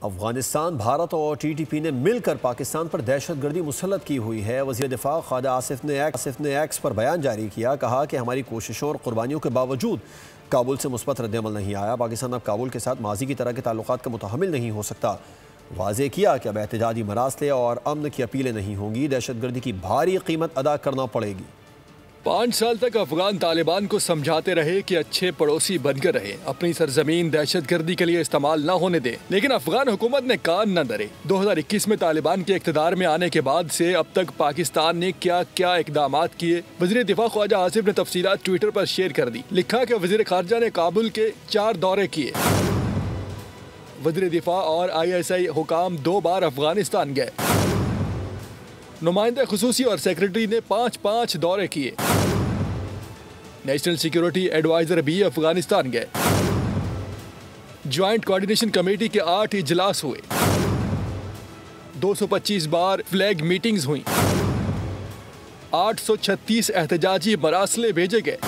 अफगानिस्तान, भारत और TTP ने मिलकर पाकिस्तान पर दहशतगर्दी मुसल्लत की हुई है। वज़ीर दिफा ख्वाजा आसिफ ने एक्स पर बयान जारी किया, कहा कि हमारी कोशिशों और कुर्बानियों के बावजूद काबुल से मुस्बत रद्दअमल नहीं आया। पाकिस्तान अब काबुल के साथ माजी की तरह के ताल्लुकात का मुतहम्मिल नहीं हो सकता। वाज़े किया कि अब एहतजाजी मरासले और अमन की अपीलें नहीं होंगी, दहशतगर्दी की भारी कीमत अदा करना पड़ेगी। 5 साल तक अफगान तालिबान को समझाते रहे कि अच्छे पड़ोसी बनकर रहे, अपनी सरजमीन दहशतगर्दी के लिए इस्तेमाल न होने दें, लेकिन अफगान हुकूमत ने कान न धरे। 2021 में तालिबान के इख्तिदार में आने के बाद से अब तक पाकिस्तान ने क्या क्या इकदामात किए, वज़ीर दिफा ख्वाजा आसिफ ने तफसीलात ट्विटर पर शेयर कर दी। लिखा कि वज़ीर खारजा ने काबुल के 4 दौरे किए। वज़ीर दिफा और ISI हुकाम 2 बार अफगानिस्तान गए। नुमाइंदे खुसूसी और सेक्रेटरी ने 5-5 दौरे किए। नेशनल सिक्योरिटी एडवाइजर भी अफगानिस्तान गए। ज्वाइंट कोऑर्डिनेशन कमेटी के 8 इजलास हुए। 225 बार फ्लैग मीटिंग्स हुई। 836 एहतजाजी मरासले भेजे गए।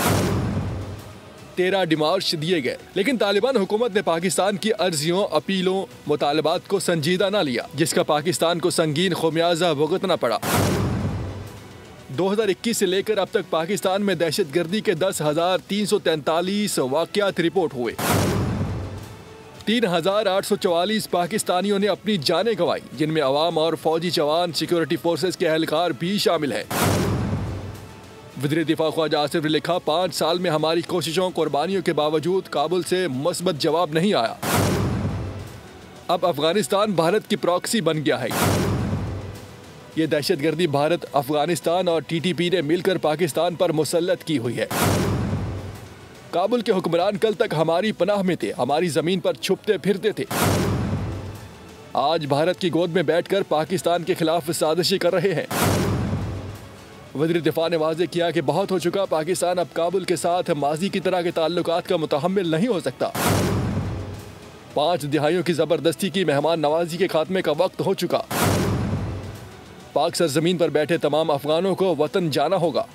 13 डिमार्च दिए गए, लेकिन तालिबान हुकूमत ने पाकिस्तान की अर्जियों, अपीलों, मुतालबात को संजीदा न लिया, जिसका पाकिस्तान को संगीन खमियाजा भुगतना पड़ा। 2021 से लेकर अब तक पाकिस्तान में दहशतगर्दी के 10,343 वाक़यात रिपोर्ट हुए। 3,844 पाकिस्तानियों ने अपनी जानें गंवाई, जिनमें अवाम और फौजी जवान, सिक्योरिटी फोर्सेस के एहलकार भी शामिल हैं। वज़ीर दिफा ख्वाजा आसिफ ने लिखा, 5 साल में हमारी कोशिशों, कुर्बानियों के बावजूद काबुल से मुस्बत जवाब नहीं आया। अब अफगानिस्तान भारत की प्रॉक्सी बन गया है। ये दहशतगर्दी भारत, अफगानिस्तान और TTP ने मिलकर पाकिस्तान पर मुसल्लत की हुई है। काबुल के हुक्मरान कल तक हमारी पनाह में थे, हमारी जमीन पर छुपते फिरते थे। आज भारत की गोद में बैठकर पाकिस्तान के खिलाफ साजिशी कर रहे हैं। वज़ीर दिफा ने वाज़े किया कि बहुत हो चुका, पाकिस्तान अब काबुल के साथ माजी की तरह के ताल्लुकात का मुतहम्मिल नहीं हो सकता। 5 दिहाइयों की ज़बरदस्ती की मेहमान नवाजी के खात्मे का वक्त हो चुका। पाक सरजमीन पर बैठे तमाम अफगानों को वतन जाना होगा।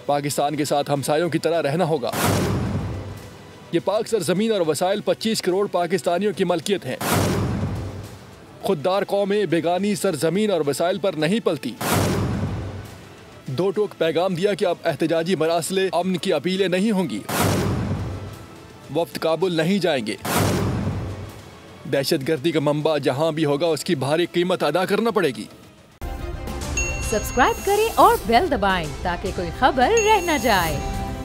पाकिस्तान के साथ हमसायों की तरह रहना होगा। ये पाक सरजमीन और वसाइल 25 करोड़ पाकिस्तानियों की मलकियत हैं। खुददार कौमें बेगानी सरजमीन और वसाइल पर नहीं पलती। 2 टोक पैगाम दिया कि अब एहतजाजी मरासले, अमन की अपीलें नहीं होंगी। वफ्द काबुल नहीं जाएंगे। दहशतगर्दी का मंबा जहां भी होगा, उसकी भारी कीमत अदा करना पड़ेगी। सब्सक्राइब करें और बेल दबाएं ताकि कोई खबर रह न जाए।